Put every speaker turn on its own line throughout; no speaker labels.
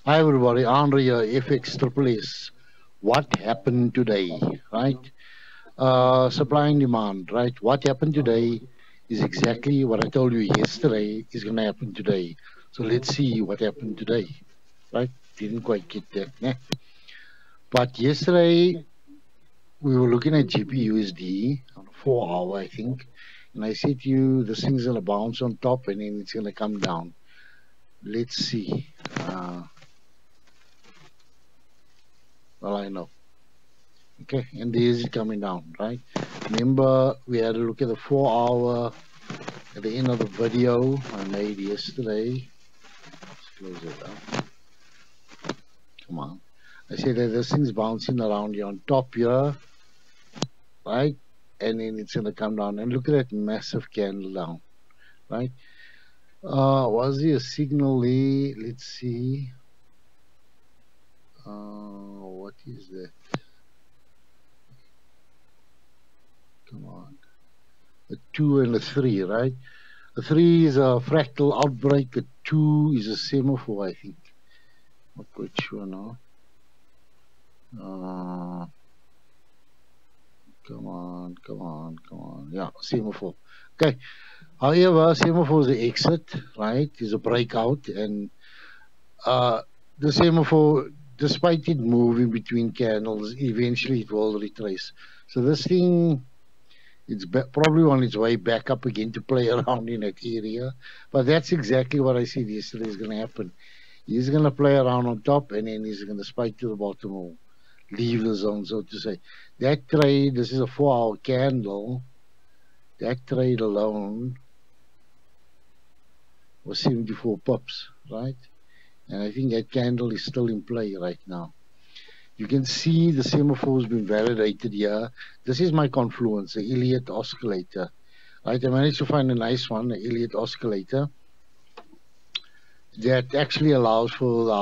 Hi everybody, Andre here, FX Triple S. What happened today, right? Supply and demand, right? What happened today is exactly what I told you yesterday is going to happen today. So let's see what happened today, right? Didn't quite get that, nah? But yesterday we were looking at GBPUSD on a 4 hour, I think, and I said to you this thing's going to bounce on top and then it's going to come down. Let's see. Well, I know. Okay, and this is coming down, right? Remember, we had a look at the 4 hour at the end of the video I made yesterday. Let's close it up. Come on. I said that this thing's bouncing around here on top here, right? And then it's going to come down. And look at that massive candle down, right? Was there a signal there? Let's see. What is that? Come on. A 2 and a 3, right? A 3 is a fractal outbreak. A 2 is a semaphore, I think. Not quite sure now. Come on. Yeah, semaphore. Okay. However, semaphore is an exit, right? Is a breakout, and the semaphore, despite it moving between candles, eventually it will retrace. So this thing, it's probably on its way back up again to play around in that area. But that's exactly what I said yesterday is going to happen. He's going to play around on top, and then he's going to spike to the bottom or leave the zone, so to say. That trade, this is a 4 hour candle. That trade alone was 74 pips, right? And I think that candle is still in play right now. You can see the semaphore has been validated here. This is my confluence, the Elliott oscillator. Right, I managed to find a nice one, the Elliott oscillator, that actually allows for the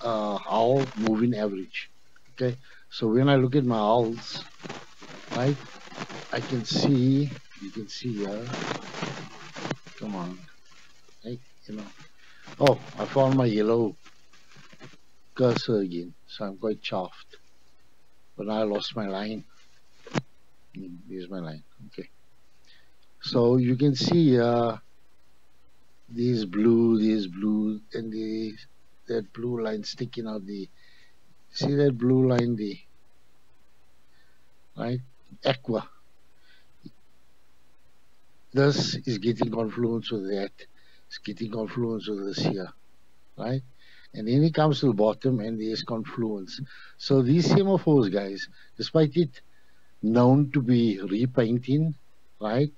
Hull moving average. Okay, so when I look at my hulls, right, I can see, you can see here, come on, right, you know. Oh, I found my yellow cursor again, so I'm quite chuffed. But now I lost my line. Here's my line, okay. So you can see this blue, and that blue line sticking out the, see that blue line there, right? Aqua. This is getting confluence with that. It's getting confluence with this here, right? And then it comes to the bottom and there's confluence. So these semaphores, guys, despite it known to be repainting, right?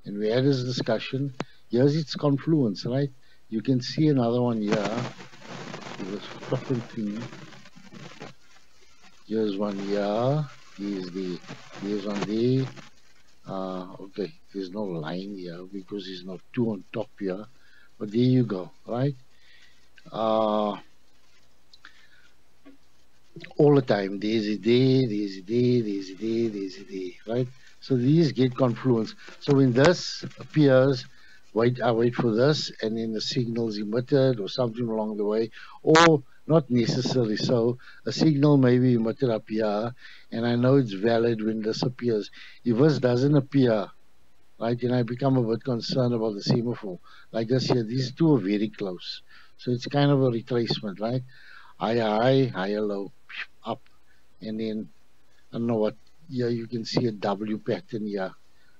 And we had this discussion, here's its confluence, right? You can see another one here. This flipping thing. Here's one here. Here's one there. Okay, there's no line here because there's no 2 on top here. But there you go, right? All the time, there's a day, right? So these get confluence. So when this appears, I wait for this, and then the signal is emitted or something along the way, or not necessarily so. A signal may be emitted up here, and I know it's valid when this appears. If this doesn't appear, right, then I become a bit concerned about the semaphore. Like this here, these two are very close. So it's kind of a retracement, right? Higher low, up, and then I don't know what. Here you can see a W pattern here,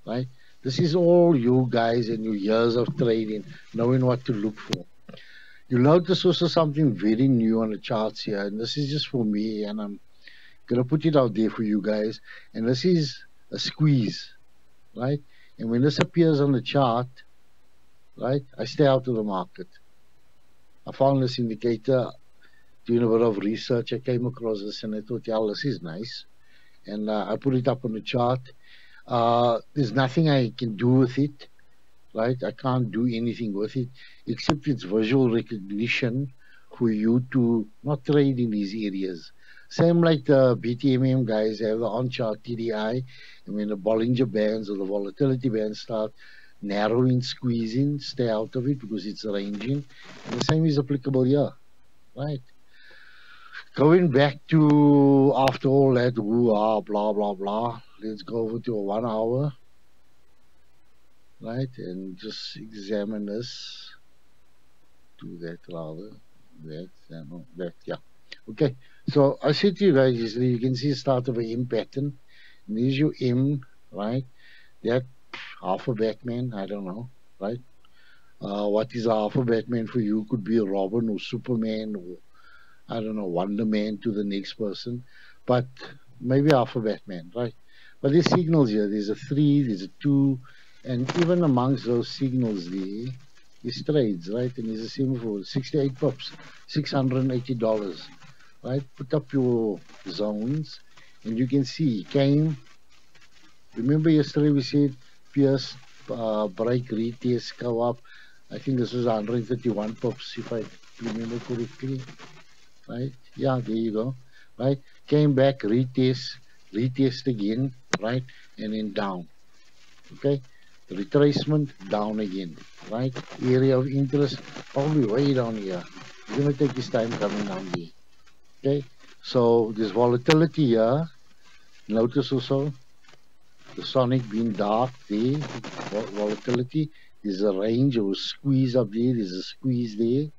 right? This is all you guys and your years of trading, knowing what to look for. You'll notice also something very new on the charts here, and this is just for me, and I'm gonna put it out there for you guys. And this is a squeeze, right? And when this appears on the chart, right, I stay out of the market. I found this indicator doing a bit of research. I came across this and I thought, yeah, this is nice. And I put it up on the chart. There's nothing I can do with it, right? I can't do anything with it except it's visual recognition for you to not trade in these areas. Same like the BTMM guys have the on-chart TDI, and when the Bollinger Bands or the volatility bands start narrowing, squeezing, stay out of it because it's ranging. And the same is applicable here, right? Going back to after all that, blah blah blah. Let's go over to a 1 hour, right? And just examine this. Do that rather. That, no, that, yeah. Okay. So I said to you guys yesterday, you can see start of a M pattern. And there's your M, right? That half a Batman, I don't know, right? What is a half a Batman for you? Could be a Robin or Superman or I don't know, Wonder Man to the next person, but maybe half a Batman, right? But there's signals here. There's a 3, there's a 2, and even amongst those signals there is trades, right? And there's a semaphore, 68 pips, $680, right? Put up your zones, and you can see came. Remember yesterday we said Pierce break retest go up. I think this was 131 pips if I remember correctly, right? Yeah, there you go, right? Came back, retest again, right? And then down, okay? Retracement, down again, right? Area of interest, probably way down here. It's gonna take this time coming down here, okay? So there's volatility here. Notice also the sonic being dark there, volatility. There's a range or a squeeze up there. There's a squeeze there.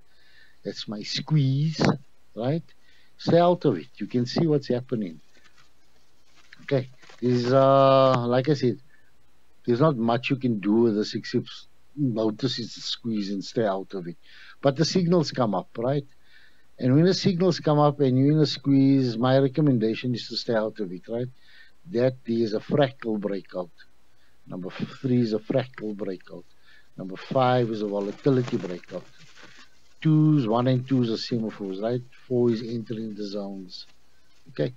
That's my squeeze, right? Stay out of it. You can see what's happening. Okay. Is like I said, there's not much you can do with this except notice it's a squeeze and stay out of it. But the signals come up, right? And when the signals come up and you're in a squeeze, my recommendation is to stay out of it, right? That is a fractal breakout. Number 3 is a fractal breakout. Number 5 is a volatility breakout. 1 and 2 are semaphores, right? 4 is entering the zones. Okay.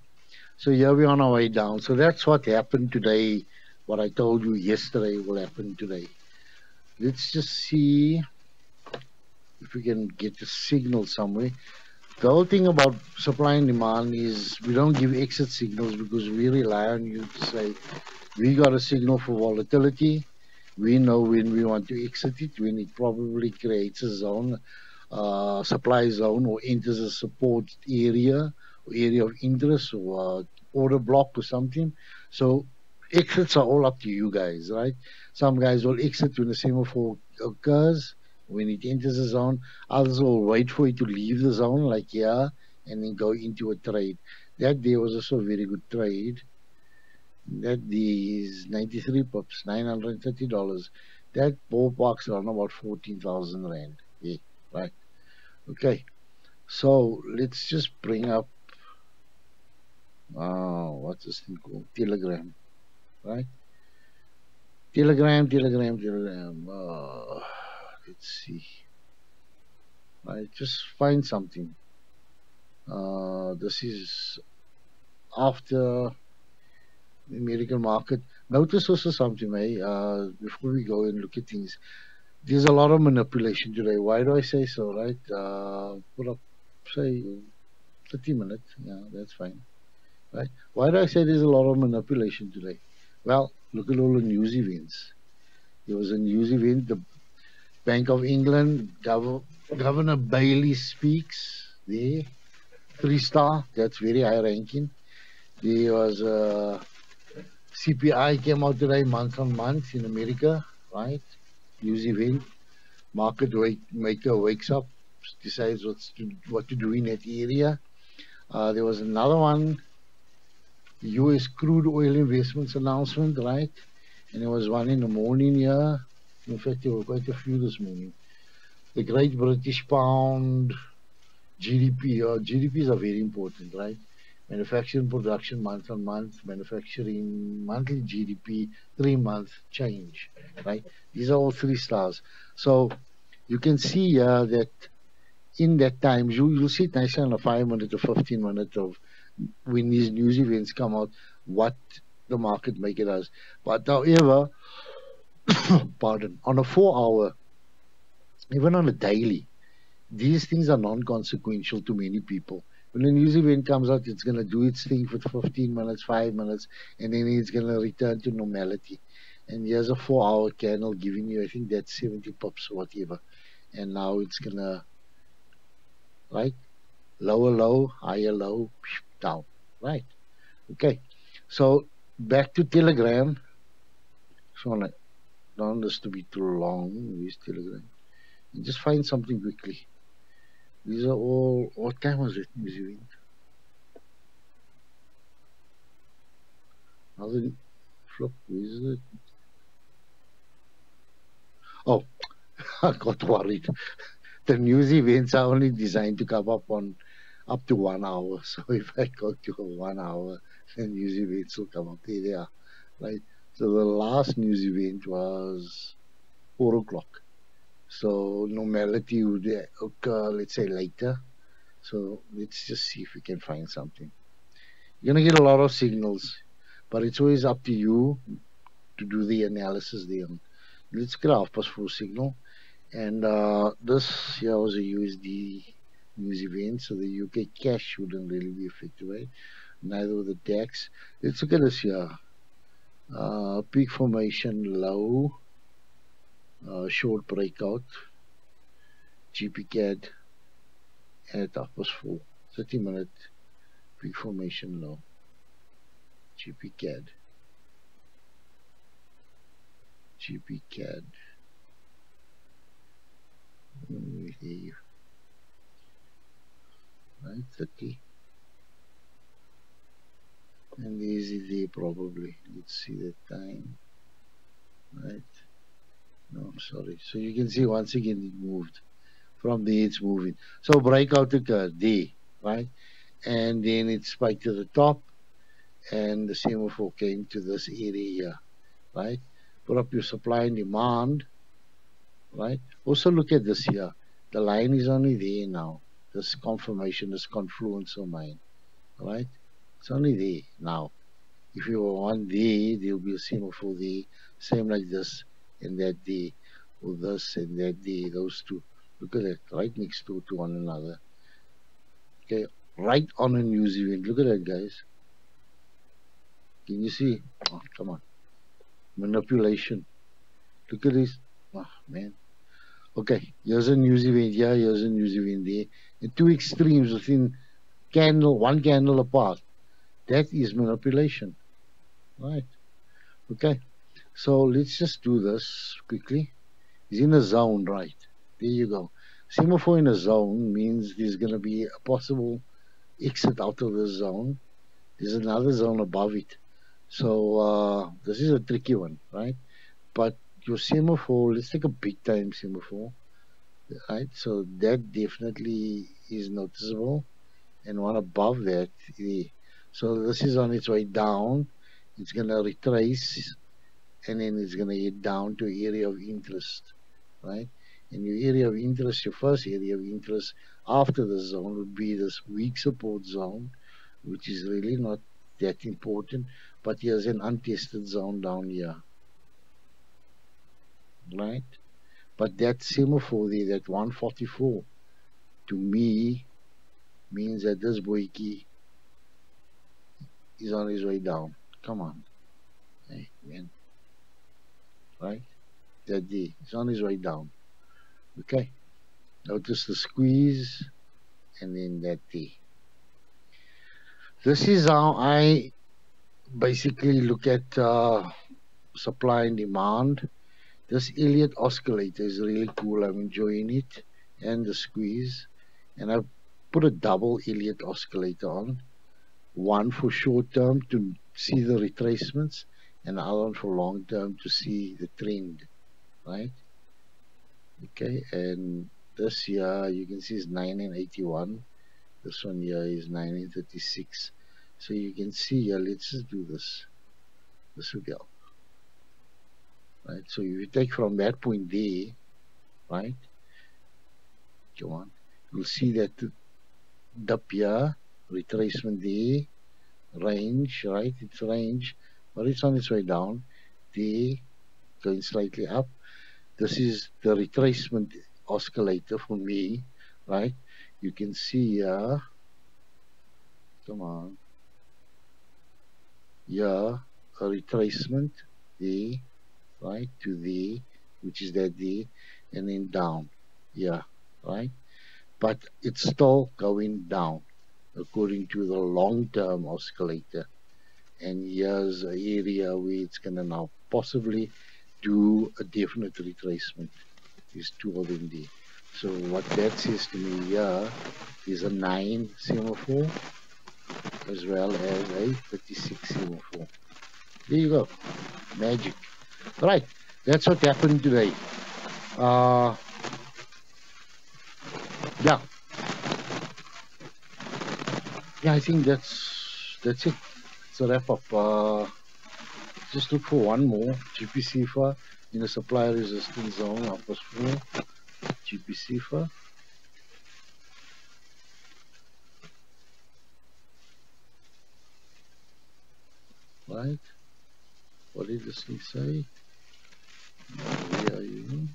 So here we're on our way down. So that's what happened today. What I told you yesterday will happen today. Let's just see if we can get a signal somewhere. The whole thing about supply and demand is we don't give exit signals because we rely on you to say we got a signal for volatility. We know when we want to exit it, when it probably creates a zone, supply zone, or enters a support area, or area of interest, or order block or something. So exits are all up to you guys, right? Some guys will exit when the semaphore occurs, when it enters a zone. Others will wait for it to leave the zone, like here, and then go into a trade. That there was also a very good trade. That is 93 pips, $930. That ballpark's around about 14,000 Rand. Yeah, right. Okay. So let's just bring up what's this thing called? Telegram. Right? Telegram. Let's see. Right, just find something. This is after the American market. Notice also something, before we go and look at things. There's a lot of manipulation today. Why do I say so, right? Put up, say, 30 minutes. Yeah, that's fine. Right? Why do I say there's a lot of manipulation today? Well, look at all the news events. There was a news event. The Bank of England, Governor Bailey speaks there. 3-star. That's very high ranking. There was a CPI came out today, month on month in America, right? News event. Market maker wakes up, decides what to do in that area. There was another one, U.S. crude oil investments announcement, right? And there was one in the morning here. In fact, there were quite a few this morning. The Great British Pound, GDP. GDPs are very important, right? Manufacturing production month on month, manufacturing monthly GDP, 3-month change, right? These are all 3 stars. So you can see here that in that time, you'll see it nicely on a 5-minute or 15-minute of when these news events come out, what the market maker does. But however, pardon, on a 4-hour, even on a daily, these things are non-consequential to many people. When a news event comes out, it's going to do its thing for 15 minutes, 5 minutes, and then it's going to return to normality. And here's a 4-hour candle giving you, I think that's 70 pips or whatever. And now it's going to, right? lower low, higher low, down, right? Okay, so back to Telegram. So I don't want this to be too long. Use Telegram. And just find something quickly. These are all. What time was it? Other flip. Is it? Oh, I got worried. The news events are only designed to come up on up to 1 hour. So if I go to 1 hour, then news events will come up. There they are, right? So the last news event was 4 o'clock. So normality would occur, let's say, later. So let's just see if we can find something. You're gonna get a lot of signals, but it's always up to you to do the analysis there. Let's get a half past 4 signal. And this here was a USD news event, so the UK cash wouldn't really be affected, right? Neither would the DAX. Let's look at this here. Peak formation low, short breakout, GPCAD at half past 4. 30-minute peak formation low, GPCAD, GPCAD. Here, right, 30. And easy there probably. Let's see the time. Right. No, I'm sorry. So you can see once again it moved. From there it's moving. So breakout occurred there, right? And then it spiked to the top and the semaphore came to this area here, right? Put up your supply and demand, right? Also look at this here. The line is only there now. This confirmation, this confluence of mine, right? It's only there now. If you want there, there'll be a semaphore there, same like this and that there, or this and that there, those two. Look at that, right next to one another. Okay, right on a news event. Look at that, guys. Can you see? Oh, come on. Manipulation. Look at this. Oh, man. Okay, here's a news event here, here's a news event there. And two extremes within one candle apart. That is manipulation. Right. Okay. So let's just do this quickly. He's in a zone, right? There you go. Semaphore in a zone means there's going to be a possible exit out of the zone. There's another zone above it. So this is a tricky one, right? But your semaphore, let's take a big time semaphore, right? So that definitely is noticeable. And one above that, so this is on its way down. It's going to retrace and then it's going to get down to area of interest, right? And your area of interest, your first area of interest after the zone would be this weak support zone, which is really not that important, but here's an untested zone down here, right? But that semaphore there, that 144, to me means that this boyki is on his way down. Come on, hey, man, right? That D is on his way down. Okay, notice the squeeze and then that D. This is how I basically look at supply and demand. This Elliott oscillator is really cool. I'm enjoying it, and the squeeze. And I've put a double Elliott oscillator on, one for short term to see the retracements, and the other one for long term to see the trend, right? Okay, and this here you can see is 981. This one here is 1936. So you can see here, let's just do this. This will help. Right, so if you take from that point there, right, come on, you'll see that dip here, retracement there, range, right, it's range, but it's on its way down, there, going slightly up. This is the retracement oscillator for me, right? You can see here, come on, here, a retracement there, right, to there, which is that there, and then down, yeah, right? but it's still going down according to the long-term oscillator. And here's an area where it's going to now possibly do a definite retracement. There's two of them there. So what that says to me here is a 9 semaphore as well as a 36 semaphore. There you go. Magic. Right. That's what happened today. Yeah. Yeah, I think that's it. It's a wrap up. Just look for one more GPC for in the supply resistance zone upper four GPC for. Right. What did this thing say? Where are you?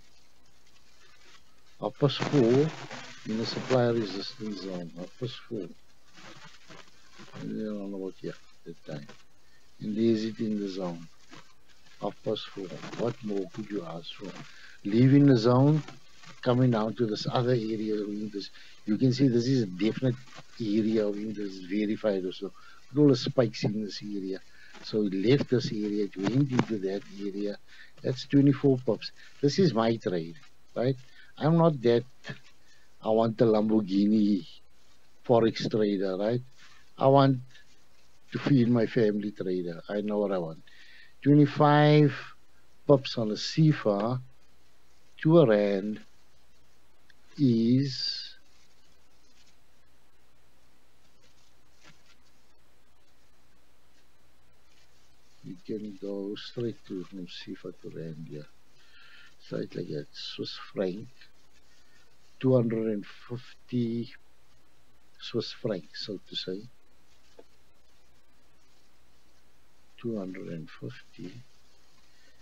Upper four in the supply resistance zone. Upper four. I don't know what here that time. And there's it in the zone. Upper four. What more could you ask for? Leaving the zone, coming down to this other area of interest. You can see this is a definite area of interest, verified also. All the spikes in this area. So it left this area, it went into that area. That's 24 pips. This is my trade, right? I'm not that, I want a Lamborghini Forex trader, right? I want to feed my family trader. I know what I want. 25 pips on a CFA to a rand is you can go straight to from CFA to rand here. Straight like that. Swiss franc 250 Swiss francs, so to say. 250.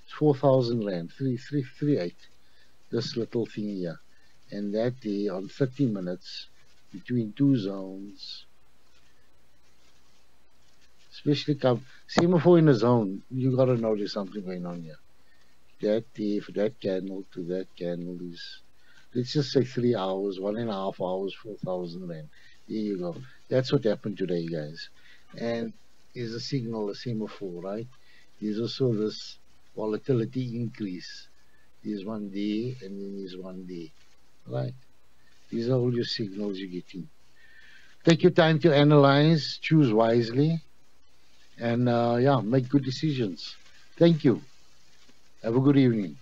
It's 4,000 rand. 338. This little thing here. And that day on 30 minutes between two zones. Especially come semaphore in a zone, you gotta know there's something going on here. That day for that candle to that candle is, let's just say 3 hours, 1.5 hours, 4,000 rand. There you go. That's what happened today, guys. And is a signal, a semaphore, right? There's also this volatility increase. There's one day and then there's one day, right? These are all your signals you're getting. Take your time to analyze, choose wisely, and yeah, make good decisions. Thank you. Have a good evening.